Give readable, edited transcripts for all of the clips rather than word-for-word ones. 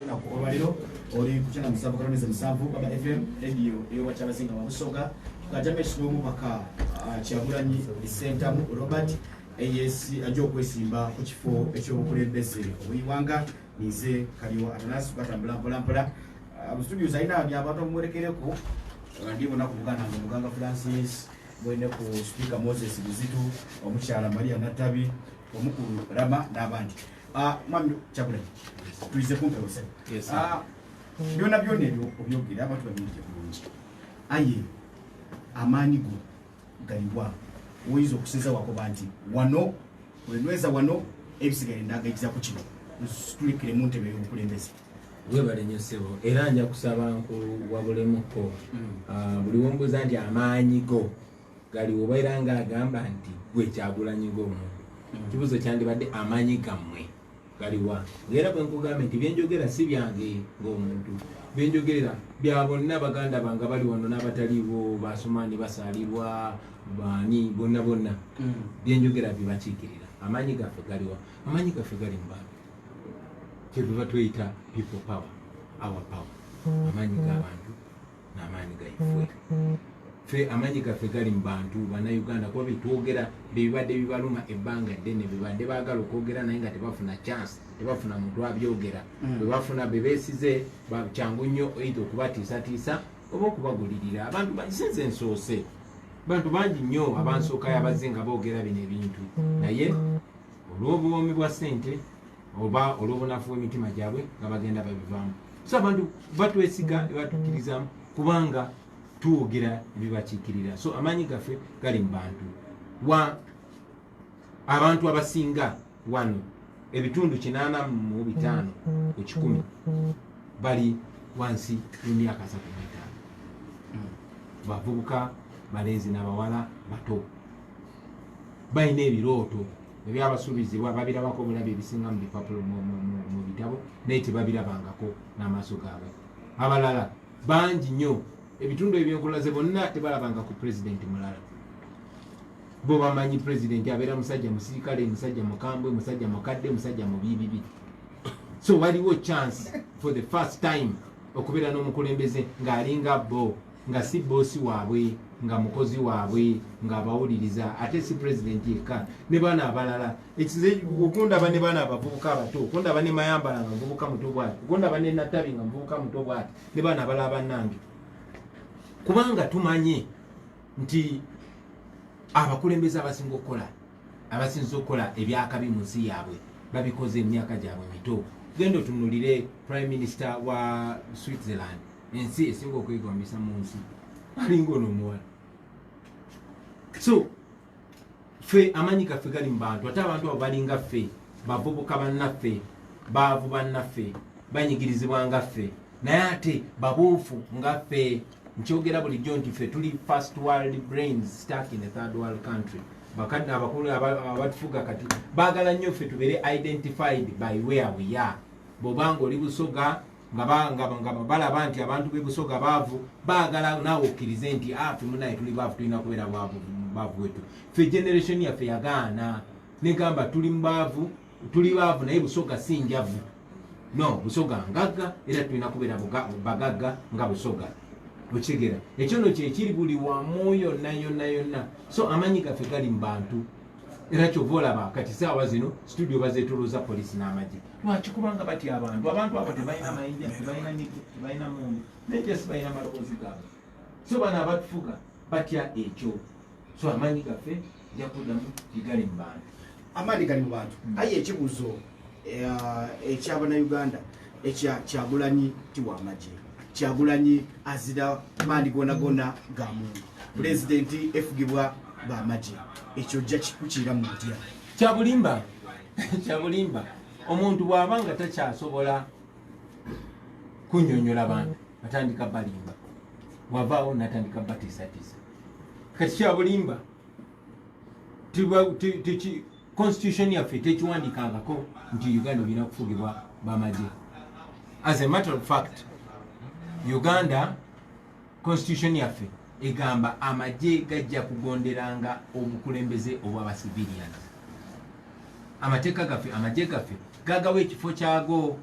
Obaliro oli kuchana musanvu kaloneza musanvu baba FM radio ewa chabazinga wa Busoga tukajame shinomu maka Kyagulanyi center mu Robert AS ajo kwesimba ku kifo ekyo kulembeze oyiwanga nize kaliwa Atanas batambula mpola mu studio zaina by'abantu mwerekereko ndibo nakuvugana na muganga Francis mwene ku speaker Moses Bizitu omukyala Maria Natabi omukuru Rama n'abandi mwami Kyagulanyi tuize kumpe ose. Yes. Byona ebyo obyogira abantu babirije bulungi. Aye amanigo galiwa oyizo okusinza wako banti wano wenweza wano ebisigale ndagayiza ku kino tulikire mu ntebe y'obukulembeze. Webale nnyo ssebo era nja kusaba nkuwabulemuko buli wombuuza nti amanyigo galiwo obaira nga agamba nti gwe Kyagulanyi ng'omuntu kibuzo kyandibadde amanyi gammwe galiwa era bwe nkugamba nti byenjogera si byange ng'omuntu byenjogerera bya bonna baganda bange bali wano n'abataliiwo basomani basaalirwa bani bonna byenjogera bibakiikirira amanyi gaffe galiwa amanyi gaffe gali mu bantu kyetuva tuyita people power our power amanyi g'abantu n'amaanyi gaifwe fe amanyi gaffe gali mu bantu bannayuganda kuba bitwogera bibadde bibaluma ebbanga ddene bibadde baagala okwogera naye nga tebafuna chance tebafuna muntu abyogera bwe bafuna bebeesize kyangu nnyo eitha okubatiisatiisa oba okubagulirira abantu sinze ensoose bantu bangi nnyo abansookayo abazze nga boogera bino ebintu naye olw'obuwoomi bwa ssente oba olw'obunafu bw'emitima gyabwe nga bagenda babivaamu so abantu batwesiga ebatukkirizamu kubanga tuwogera ebibakiikirira so amanyi gaffe gali mu bantu abantu abasinga wano ebitundu 85 ku 100 bali wansi y'emyaka 35 bavubuka balenzi n'abawala bato balina ebirooto ebyabasuubizibwa babirabako obulabi ebisinga mu bipapulo mu bitabo naye tebabirabangako n'amaaso gaabwe abalala bangi nnyo ebitundu ebyenkulaze bonna tebalabanga ku pulezidenti mulala bo bamanyi pulezidenti abeera musajja musirikale musajja mukambwe musajja mukadde musajja mubibibi so waliwo chance for the first time okubeera n'omukulembeze ng'alinga bo nga si boosi waabwe nga mukozi waabwe ng'abawuliriza ate si pulezidenti yekka ne baana abalala okundaba ne baana abavubuka abato okundaba ne Mayambala nga muvubuka muto bwati okundaba ne Natabi nga muvubuka muto bwati ne baana abalala bannange kubanga tumanye nti abakulembeze abasinza okukola ebyakabi mu nsi yaabwe babikoze emyaka gyabwe mito genda otunulire prime minister wa Switzerland ensi esinga okwegombesa mu nsi alinga ono omuwala so fe amanyi gaffe gali mu bantu ate abantu abo balinga ffe bavubuka bannaffe baavu bannaffe banyigirizibwa nga ffe naye ate babuufu nga ffe nkyogera bulijjo nti ffe tuli first world brains stuck in a third world country bakadde abakulu abatufuga kati baagala nnyo ffe tubeere identified by where we are bw'obanga oli Busoga nga balaba nti abantu b'e Busoga baavu baagala naawe okkirize nti ffe munaye tuli baavu tulina kubeera baavu wetu ffe generation yaffe yagaana negamba tuli baavu naye Busoga si njavu no Busoga ngagga era tulina kubeera bagagga nga Busoga okigera ekyo no kyekiri buli wamu yonna so amanyi gaffe gali mu bantu era kyova olaba kati saawa zino studio bazeetolooza polisi n'amagye lwaki kubanga batya abantu abo tebalina mayinja tebalina miko tebalina mundu naye si balina maloboozi gaabwe so bano abatufuga batya ekyo so amanyi gaffe jakuddamu gigali mu bantu Amani gali mu bantu aye ekibuzo eky'Abannayuganda ekya Kyagulanyi tiwamagye Kyagulanyi azira mani gona ga muntu pulezidenti efugibwa bamagye ekyo jja kikukiira mu mutya kyabulimba omuntu bw'abanga takyasobola kunnyonnyola bantu atandika balimba wavaawo natandika batiisatiisa kati kyabulimba constitution yaffe tekiwandiikangako nti Uganda olina kufugibwa bamagye as a matter of fact Uganda constitution yaffe egamba amagye gajja kugonderanga obukulembeze obw'abacivilians amateeka gaffe amagye gaffe gagawa ekifo kyago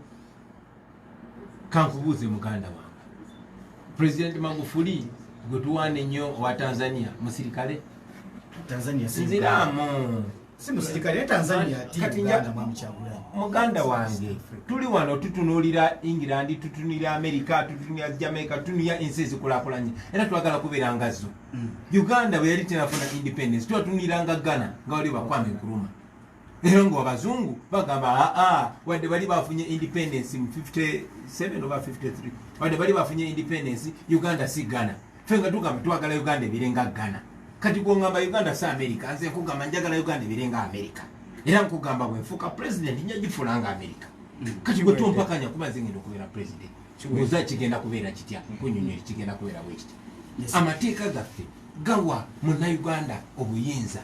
kankubuuze muganda wange President Magufuli gwe tuwaana ennyo wa Tanzania musirikale Tanzania nziramu si musirikale ya Tanzania ati Uganda mwamukyagula muganda wange tuli wano tutunuulira England tutunulira America tutunulira Jamaica tutunulira ensi ezikulakulanye era twagala kubeera nga zo Uganda bwe yali tenafuna independence twatunuliranga Ghana nga wali Kwame Nkrumah era ngo abazungu bagamba wadde bali bafunye independence mu 57 oba 53 wadde bali bafunye independence Uganda si Ghana fenga tugamba twagala Uganda ebirenga Ghana kati kwongamba Uganda si America nze nkugamba njagala Uganda ebirenga America era nkugamba bwenfuuka president njagifulanga America kati gwe tompakanya kuba nze ngenda okubeera president oza kigenda kubeera kitya nkunyonyola kigenda kubeera bwekiti amateeka gaffe gawa munnauganda obuyinza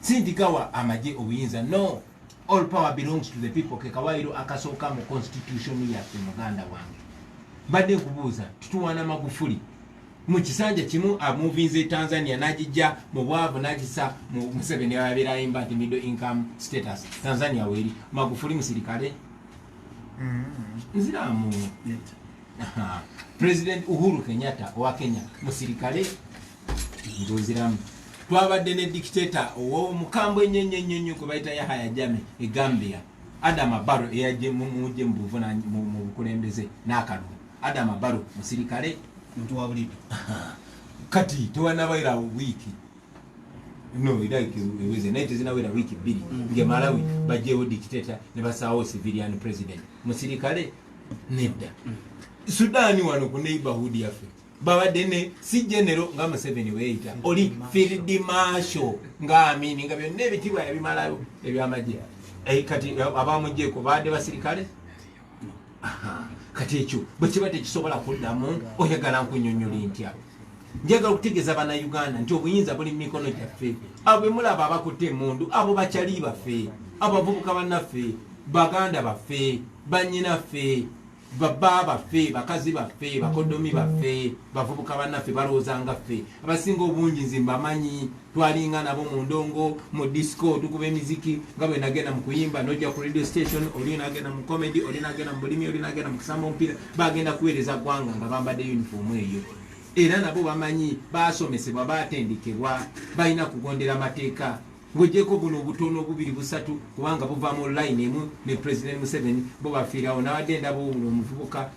sindi gawa amagye obuyinza no all power belongs to the people kekawairo akasooka mu constitution yaffe muganda wange badde nkubuuza tutuwaana Magufuli mu kisanja kimu amuvinze Tanzania najijja mu bwavu najisa mu Museveni yabeera ayimba nti middle income status Tanzania weri Magufuli musirikale nziramu President Uhuru Kenyatta wa Kenya musirikale ngoziramu twabadde ne dictator owo mukambwe nyenyenyenyo kwe bayita Yahya Jammeh e Gambia Adama Barrow eyaje muje mbuvuna mu bukulembeze n'akalulu Adama Barrow musirikale muntu wa bulidi kati tewanabaira wiki no like iweze naite zinawera wiki bili nge Malawi bajewo dictator ne basawo civilian president musirikale nedda Sudani wano ku neighborhood yafe babadene si general nga Museveni weita oli field marshal nga amini nga byonna ebitibwa yabimalayo ebyamajje kati abamujje ko bade basirikale kati ekyo bwe kiba tekisobola kuddamu oyagala nkunyonnyola ntya njagala okutegeeza bana Uganda nti obuyinza buli mu mikono gyaffe abo mulaba abakutte emundu abo bakyali baffe abavubuka bannaffe baganda baffe bannyinaffe baba baffe bakazi baffe bakodomi baffe bavubuka bannaffe balowooza nga ffe abasinga obungi nze mbamanyi twalinga nabo mu ndongo mu disco tukuba emiziki nga bwe nagenda mu kuyimba nojja ku radio station oli nagenda mu comedy oli nagenda mu bulimi oli nagenda mu kusamba omupiira bagenda kuweereza ggwanga nga bambadde uniform eyo era nabo bamanyi basomesebwa batendekebwa balina kugondera amateeka ngojeko buno obutono obubiri busatu kubanga buva mu line emu ne President Museveni bo bafiirawo nawadde ndabo omuvubuka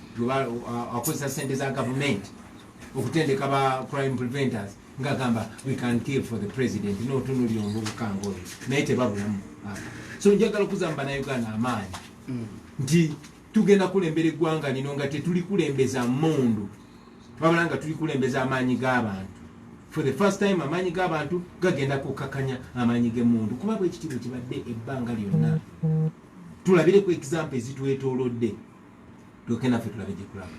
akozesa sente za government okutendeka ba crime preventers ngagamba we can kill for the president no tunuli omuvubuka ngoyo naye tebabulamu so njagala okuzamba na Uganda amaanyi nti tugenda kulembera eggwanga lino nga tetuli kulembeza mundu babalanga tuli kulembeza amaanyi g'abantu for the first time amanyi g'abantu gagenda kukakanya amanyi g'emundu kuba bwe ekitiibwa kibadde ebbanga lyonna tulabire ku example ezitwetoolodde tuke naffe tulabe gye kulaba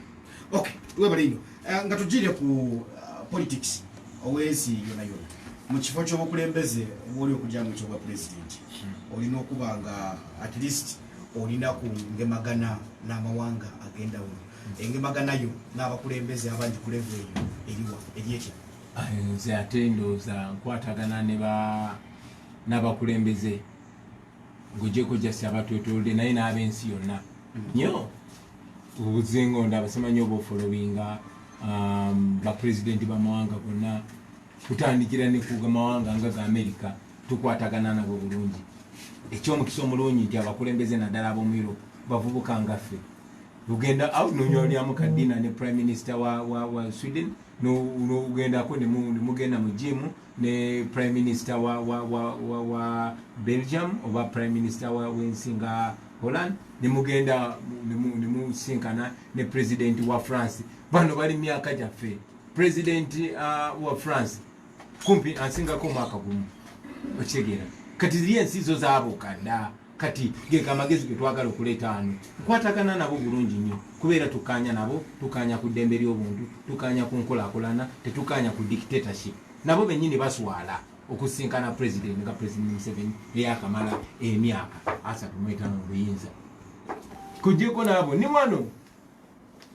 okay webale ino nga tugire ku politics owezi yona yona mu kifo ky'obukulembeze bwoli okujjamu kyobwa president olina okuba nga at least olina ku ngemagana n'amawanga agenda wano engemaganayo n'abakulembeze abandi ku level eyo eriwa eryetya nze ate ndowooza nkwatagana n'abakulembeze ng'ogyeko jasi abatwetoolodde naye n'ab'ensi yonna nyo obuzingo ndabasimanyi oba ofolowinga bapulezidenti b'amawanga gonna kutandikira ne ku mawanga nga ga America tukwatagana nabo bulungi ekyomukisa omulungi nti abakulembeze naddala ab'omwiro bavubuka ngaffe ugenda au nonyolyamu kadina ne prime minister wa Sweden no ugenda ko ne mugenda mu gym ne prime minister wa Belgium oba prime minister wa wensinga Holland ne mugenda ne musinkana ne president wa France bano bali myaka jaffe president wa France kumpi ansinga ko mwaka gumu okigera kati ziriya ensizo zaabo kanda kati geka magezi getwagala okuleeta ano kwatagana nabo bulungi nnyo kubeera tukanya nabo tukanya ku ddembe ly'obuntu tukanya ku nkulakulana tetukanya ku dictatorship nabo bennyini baswala okusinkana president nga president Museveni eyakamala emyaka 35 mu buyinza kujjeko nabo ni wano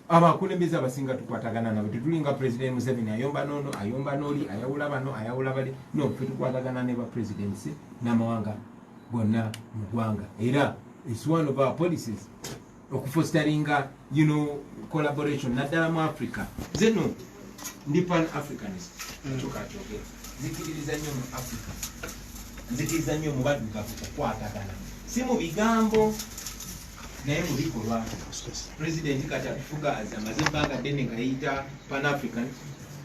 abakulembeze abasinga tukwatagana nabo tetulinga president Museveni ayomba nono ayomba noli ayawula bano ayawula bali no tukwatagana ne ba presidency n'amawanga gonna mu ggwanga era it's one of our policies okufosteringa collaboration naddala mu Africa. Zeno ndi pan Africanist kyokatyoke zikiririza nnyo mu Africa, zikiriza nnyo mu baddugavu okukwatagana, si mu bigambo naye mu bikolwa. President kati atufugaza amaze ebbanga ddene nga yayita pan African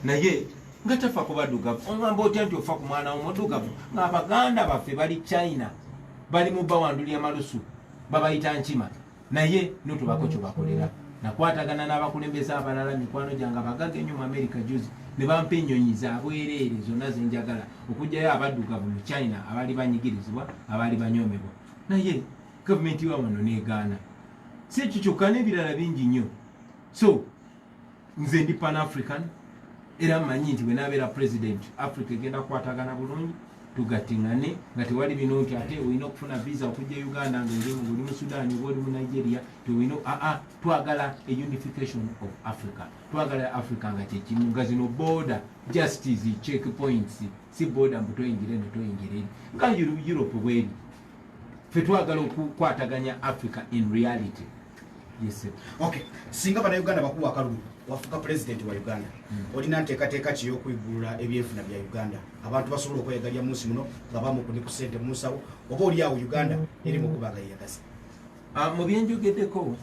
naye nga tafa ku baddugavu. Ongamba otya nti ofa ku mwana w'omuddugavu ng'abaganda baffe bali China bali mu bawandulya malusu babayita nkima, naye notubako kyobakolera. Nakwatagana n'abakulembeze abalala mikwano gyange abagaga ennyo mu America juzi ne bampa ennyonyi zabwereere zonna zenjagala okugyayo abaddugavu mu China abaali banyigirizibwa abaali banyoomebwa, naye gavumenti wa wano negaana. Si ekyo kyokka n'ebirala bingi nnyo. So nze ndi pan African era mmanyi nti bwe nabeera president Africa egenda kukwatagana bulungi, tugattingane nga tewali bino nti ate olina okufuna visa okujja Uganda ng'oli mu Sudan oba oli mu Nigeria tewina. Twagala a unification of Africa, twagala Africa nga kyekimu, nga zino border justice checkpoints, si border mbu toyingire ne toyingire nga Europe bweri. Ffe twagala okukwataganya Africa in reality. Yes sir. Okay, singa bana Uganda bakuwa akalulu wafuka president wa Uganda olina nteekateeka ki y'okuyigulula ebyenfuna bya Uganda abantu basobola okweyagalya munsi muno nga bamukuni ku ssente mu nsawo oba oli awo Uganda eri mu kubaga yeyagaza? Mu byenjogeddeko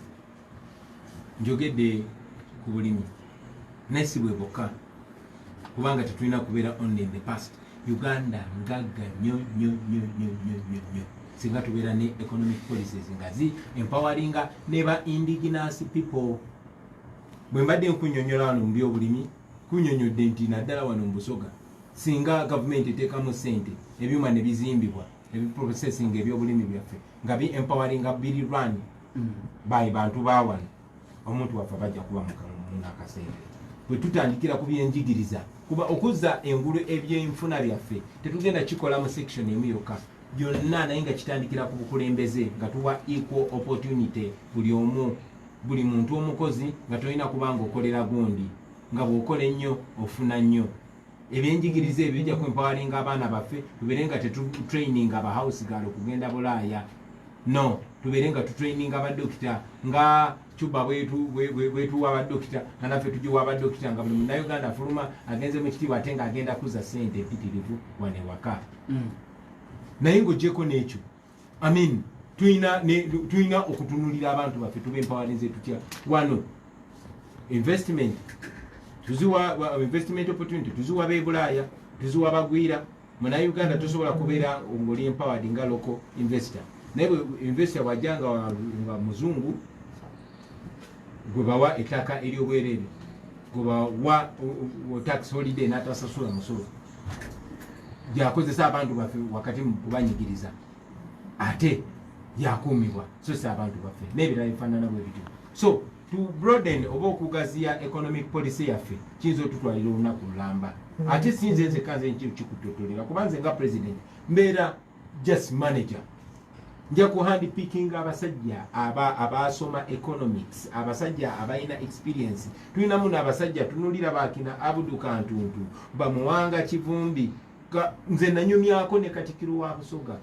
njogedde ku bulimi naye si bwe bwokka, kubanga tetulina kubeera only in the past. Uganda ngagga nnyo nnyo nnyo nnyo nnyo nnyo singa tubeera ne economic policies nga zi empoweringa neba indigenous people. Bwe mbadde nkunyonyola wano mu byobulimi kunyonyodde nti naddala wano mu Busoga singa gavumenti eteekamu ssente ebyuma ne bizimbibwa ebiprocessing ebyobulimi byaffe nga bi empoweringa biri run by bantu bawano, omuntu waffe bajja kuba munakasente. Bwe tutandikira ku byenjigiriza kuba okuzza engulu ebyenfuna byaffe tetugenda kikola mu section emu yokka, byonna naye nga kitandikira ku bukulembeze nga tuwa equal opportunity buli omu, buli muntu omukozi nga tolina kubanga okolera gundi, nga bw'okola ennyo ofuna nnyo. Ebyenjigiriza ebyo bijja kwempoweringa abaana baffe, tubeere nga tetutraininga aba house girl okugenda Bulaaya, no, tubeere nga tutraininga abadokita nga Cuba bwetuwa abadokita nga naffe tugiwa abadokita nga buli munnayuganda afuluma agenze mu kitiibwa ate ng'agenda kuzza ssente empitirivu wane waka. Naye ng'oggyeko n'ekyo tulina okutunulira abantu baffe tube empowerinze tutya wano. Investment tuziwa investment opportunity tuziwa be Bulaaya, tuziwa bagwira. Munnayuganda tosobola kubeera ng'oli empowered nga local investor, naye investor bw'ajjanga nga muzungu gwe bawa ettaka ery'obwereere, gwe bawa tax holiday n'atasasula musolo, gyakozesa abantu baffe wakati mu kubanyigiriza ate yakuumibwa, so si abantu baffe n'ebirala bifaanana bwe bityo. So to broaden oba okugaziya economic policy yaffe kiyinza otutwalira olunaku lulamba. Ate sinze nzekka nze kikutotolera kuba nze nga president mbeera just manager. Nja ku handpicking abasajja abasoma economics, abasajja abalina experience. Tulinamu n'abasajja tunulira bakina Abudu Kantuntu, Bamuwanga Kivumbi, nze nanyumyako ne Katikkiro wa Busoga.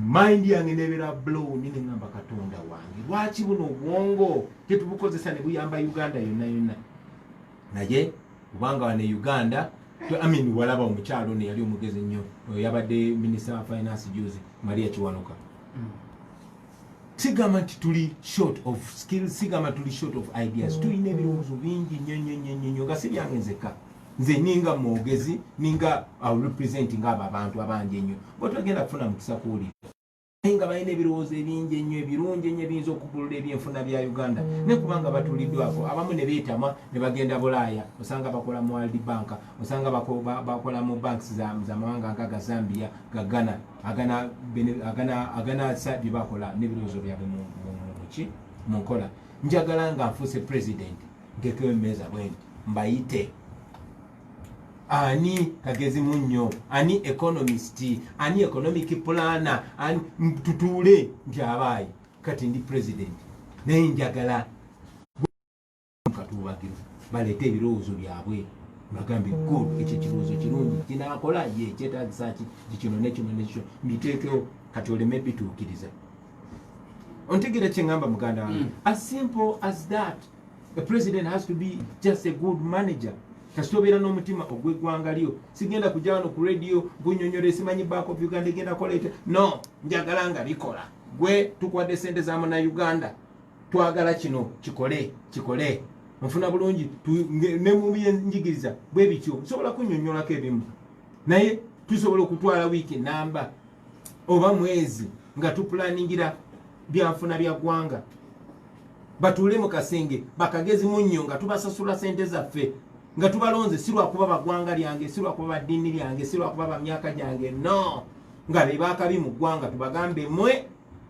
Mind yange nebeera blow nini ngamba Katonda wange lwaki buno obwongo tetubukozesa ne buyamba Uganda yonna yonna. Naye kubanga wane Uganda walaba omukyalo ne yali omugezi nnyo yabadde Minister of Finance juzi Maria Kiwanuka. Sigamba nti tuli short of skills, sigamba tuli short of ideas. Tulina ebirowoozo bingi nnyo nga si byange nzekka. Nze ninga mwogezi ninga representing abo abantu abangi ennyo bwetwagenda kufuna mukisa kuwulira nga balina ebirowoozo ebingi ennyo ebirungi ennyo ebiyinza okubulula ebyenfuna bya Uganda ne kubanga batuliddwako abamu ne beetama ne bagenda Bulaaya, osanga bakola mu World Bank, osanga bakola mu banks z'amawanga nga Zambia, Ghana, agana bye bakola n'ebirowoozo byabwe mu nkola. Njagala nga nfuuse president ntekewo emmeeza bwe mbayite ani kagezi munnyo, ani economist, ani economic planner, ani tutuule nti abaayi kati ndi president naye njagala katubagiru baleete ebirowoozo byabwe bagambe good ekyo kirowoozo kirungi kinaakola ye kyetaagisa ki kino nekino nekyo mbiteekewo kati oleme bituukiriza. ontegera kyengamba muganda wange as simple as that. The president has to be just a good manager. Kasitobeera n'omutima ogw'eggwanga lyo. Sigenda kujja wano ku radio gunyonyole simanyi Bank of Uganda egenda kolete. No, njagala nga likola. Gwe tukwadde sente za muna Uganda. Twagala kino kikole. Mfuna bulungi ne mu byenjigiriza bwe bityo. Sobola kunyonyolako ebimu. Naye tusobola okutwala wiiki namba oba mwezi nga tupulaningira byanfuna bya ggwanga. Batule mu kasenge bakagezi munnyo nga tubasasula sente zaffe nga tubalonze si lwakuba bagwanga lyange si lwakuba baddiini lyange si lwakuba bamyaka gyange no nga be bakabi mu ggwanga tubagambe mwe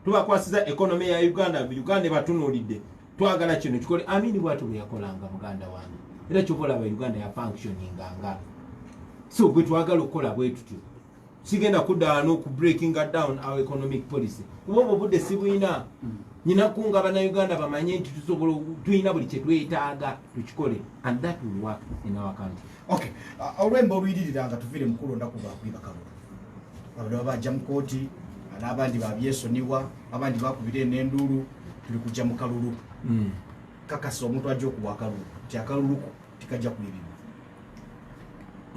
tubakwasiza ekonomi ya Uganda batunuulidde twagala kino kikole amini bwatu bwe yakolanga muganda wange era kyobola aba Uganda ya functioninganga so gwe twagala okukola bwe tutyo sigenda kuddaano ku breaking down our economic policy kuba obudde si buyina nyina kunga bana Uganda bamanye nti tusobola tuyina buli kye twetaaga tukikole and that will work in our country. Okay, olwemba olwiririra nga tuvire mu kulonda kuba kuli bakabo abadde bajja mu kooti n'abandi babyesoniwa abandi bakubire n'enduulu tuli kujja mu kalulu kakasa omuntu ajja okuwa akalulu kyakaluluko tikajja kuyirirwa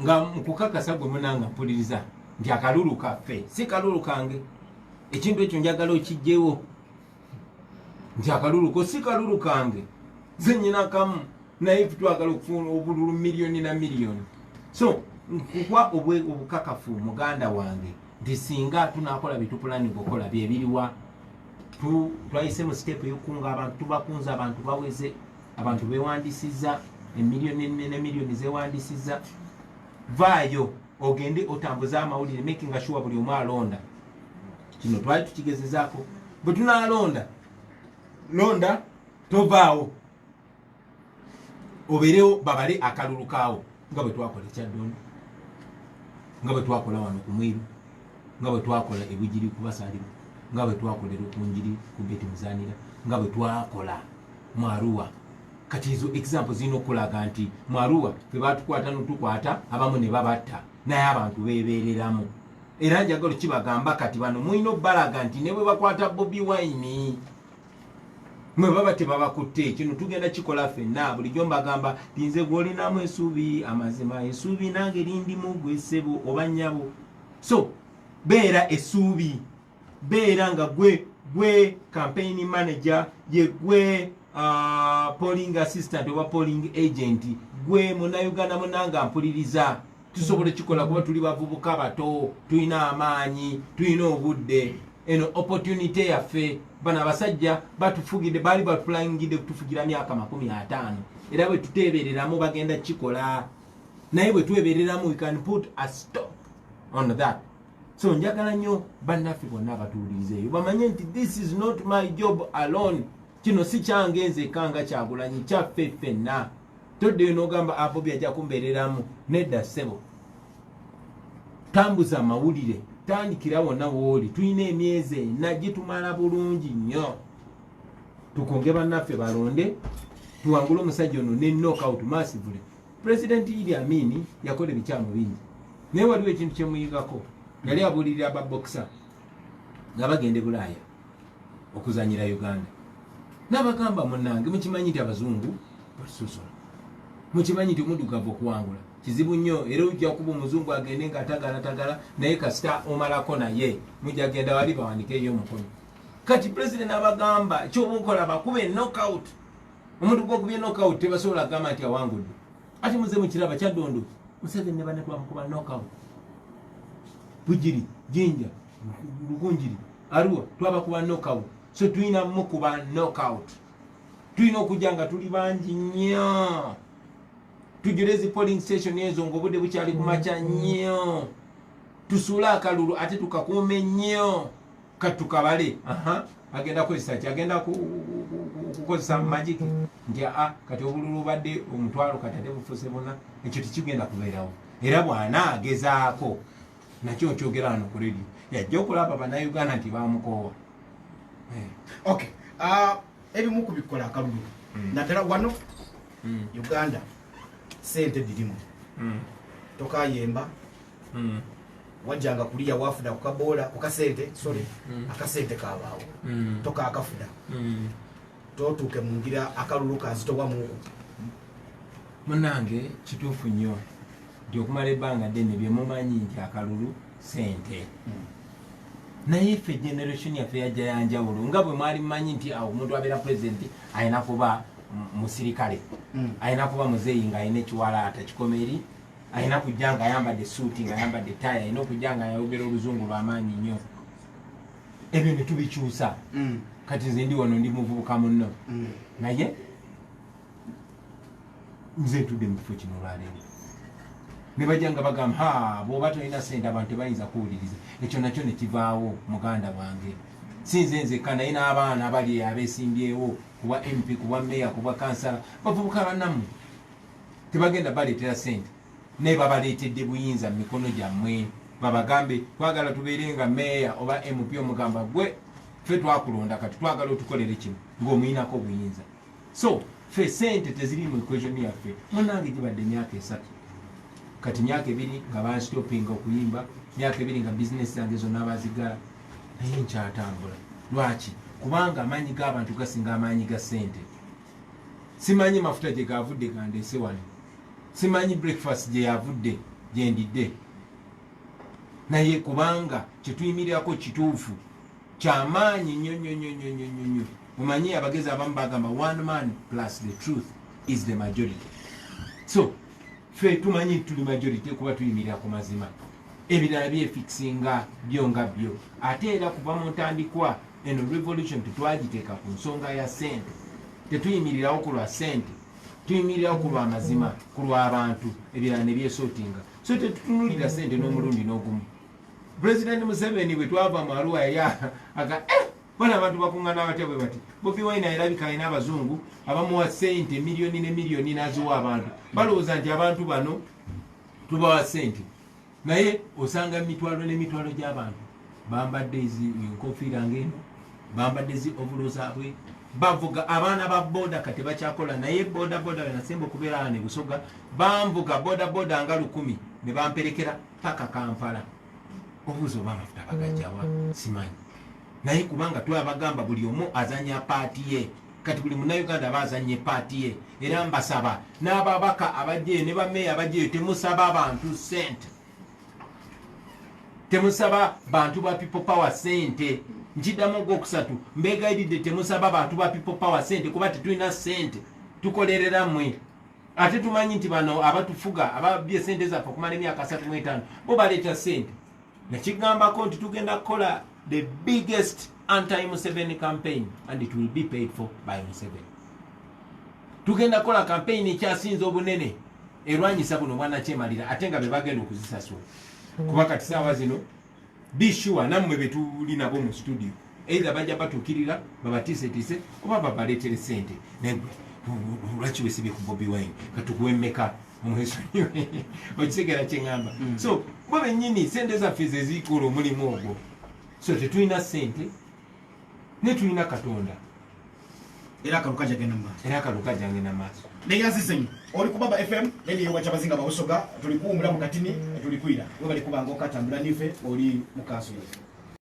nga mukukakasa gwe munanga mpuliriza nti akalulu kaffe si kalulu kange ekintu ekyo njagala okijjewo nti akalulu ko si kalulu kange ze nyina kamu naye twagala okufuna obululu miliyoni na miliyoni so nkukwa obukakafu muganda wange nti singa tunakola bitupulani okukola byebiriwa twayise mu step y'okunga abantu tubakunza abantu baweze abantu bewandisiza emiliyoni ne miliyoni zewandisiza vaayo ogende otambuza amawulire making sure buli omu alonda kino twali tukigezezaako bwe tunalonda londa tovaawo obeerewo babale akalulu kaawo nga bwe twakola ekyaddondo nga bwe twakola wano ku Mwiru nga bwe twakola ebugiri ku Basalirwa nga bwe twakolera okunjiri ku Beti Muzanira nga bwe twakola mu Arua kati ezo example zirina okulaga nti mu Arua fe batukwata notukwata abamu ne babatta naye abantu beebeereramu era njagala kibagamba kati bano mulina obbalaga nti ne bwe bakwata Bobi Wine mwe baba tebabakutte kino tugenda kikola ffenna bulijjo mbagamba tinze gw'olinamu essuubi amazima essuubi nange lindimu gwe ssebo oba nnyabo so beera essuubi beera nga gwe campaign manager ye gwe polling assistant oba polling agent gwe munnayuganda munanga mpuliriza tusobola kikola kuba tuli bavubuka bato tulina amaanyi tulina obudde eno opportunity yaffe bana abasajja batufugidde bali batulangidde kutufugira myaka 50 era bwe tuteebereramu bagenda kikola naye bwe twebereramu we can put a stop on that so njagala nnyo bannaffe bonna abatuulirizeeyo bamanye nti this is not my job alone kino si kyange nze kanga Kyagulanyi kyaffe ffenna toddeyo n'ogamba abo byajja kumbeereramu nedda ssebo tambuza amawulire tandikira wonna wooli tulina emyezi ena gitumala bulungi nnyo tukonge bannaffe balonde tuwangule omusajja ono ne knockout massively. President Idi Amin yakola ebikyamu bingi naye waliwo ekintu kyemuyigako yali abuulirira ababokisa nga bagende Bulaaya okuzanyira Uganda n'abagamba munnange mukimanyi nti abazungu batususola mukimanyi nti omuddugavu okuwangula kizibu nnyo era ojja kuba omuzungu agende nga tagala naye kasita omalako naye mujja genda wali bawandikeeyo omukono kati president abagamba kyobukola bakube knockout omuntu gwokubye knockout tebasobola kugamba nti awangudde ati muze mukiraba Kyaddondo Museveni ne banne twamukuba knockout Bugiri Jinja Lugunjiri Arua twabakuba knockout so tulina mukuba knockout tulina okujja nga tuli bangi nnyo tujulezi polling station ezo ng'obudde bukyali kumakya nnyo tusuula akalulu ate tukakuume nnyo katukabale agenda kukozesa ki agenda kukozesa magic nti kati obululu obadde omutwalo kati ate bufuuse bonna ekyo tekigenda kubeerawo era bw'anaagezaako nakyo nkyogera wano ku radio yajja okulaba bannayuganda nti bamukoowa. Okay, ebimu ku bikola akalulu naddala wano Uganda sente dirimu tokayemba wajjanga kuliya wafuna kukabola kukasente sorry akasente kabaawo toka akafuna totuuke mu ngira akalulu kazitowa muku munange kituufu nnyo nti okumala ebbanga ddene bye mumanyi nti akalulu sente naye ffe generation yaffe yajja yanjawulo nga bwe mwali mumanyi nti omuntu abeera pulezidenti alina kuba musirikale alina kuba muzeeyi ng'alina ekiwalaata kikomeri alina kujja nga ayambadde suuti nga ayambadde taaya alina okujja nga ayogera oluzungu lw'amaanyi nnyo ebyo ne tubikyusa kati nze ndi wano ndi muvubuka munno naye nze ntudde mu kifo kino olwaleero ne bajja nga bagamba bw'oba tolina sente abantu tebayinza kuwuliriza ekyo nakyo ne kivaawo muganda wange sinze nzekka naye n'abaana abali abeesimbyewo kuba mp kuba meya kuba kansala bavubuka bannammwe tebagenda baleetera sente naye babaleetedde buyinza mu mikono gyammwe babagambe twagala tubeere nga meya oba mp omugamba gwe ffe twakulonda kati twagala otukolere kino ng'omuyinako obuyinza so ffe sente teziri mu equation yaffe munange gibadde emyaka 3 kati myaka 2 nga banstopinga okuyimba myaka 2 nga bizinesi zange zonna bazigala naye nkyatambula lwaki kubanga amaanyi g'abantu gasinga amaanyi ga sente simanyi mafuta gye gavudde gandeese wano simanyi breakfast gye yavudde gye ndidde naye kubanga kyetuyimirirako kituufu kyamaanyi nnyo mumanyi abagezi abamu bagamba one man plus the truth is the majority so ffe tumanyi tuli majority kuba tuyimirira ku mazima ebirala byefikisinga byo nga byo ate era kuva mu ntandikwa eno revolution tetwagiteeka ku nsonga ya sente tetuyimirirawo ku lwa sente tuyimirirawo ku lwa mazima ku lw'abantu ebirala ne byesootinga so tetutunulira sente n'omulundi n'ogumu President Museveni bwe twava mu Arua yali bana abantu bakuŋŋaana batya bwe bati Bobi Wine alabika alina abazungu abamuwa sente miliyoni ne miliyoni n'aziwa abantu balowooza nti abantu bano tubawa sente naye osanga emitwalo n'emitwalo gy'abantu bambadde enkofiira ng'eno bambadde zi ovulo zaabwe bavuga abaana ba boda kati bakyakola naye boda benasemba okubeera ne Busoga bamvuga boda nga 100 ne bamperekera paka Kampala obuzo bamafuta bagajjawa simanyi naye kubanga twabagamba buli omu azanya paati ye kati buli munnayuganda bazanye paati ye era mbasaba n'ababaka abajjeyo ne bameeya abajjeyo temusaba abantu sente temusaba bantu ba people power sente nkiddamu ogwokusatu mbeegayiridde temusaba bantu ba people power sente kuba tetulina sente tukolerera mmwe ate tumanyi nti bano abatufuga ababye sente zaffe okumala emyaka 35 bo baleeta sente nakigambako nti tugenda kukola the biggest anti-Museveni campaign and it will be paid for by Museveni. Tugenda kola campaign ekyasinza obunene erwanyisa buno mwana kyemalira ate nga be bagenda okuzisasula kuba kati saawa zino be sure nammwe betuli nabo mu studio either bajja batukirira babatiise oba babaleetere sente lwaki wesibye ku Bobi Wine katukuwemmeka omwesonyiwe okitegera kyeŋŋamba so bo bennyini sente zaffe ze ziikola omulimu ogwo so tetulina sente ne tulina Katonda era akaluka jagenda maaso neyanzizenyu oli ku Baba FM neli yewa kyabazinga babusoga tuli kuwumula mu katini tuli kwira we bali kubanga okatambula nife oli mu kanso yetu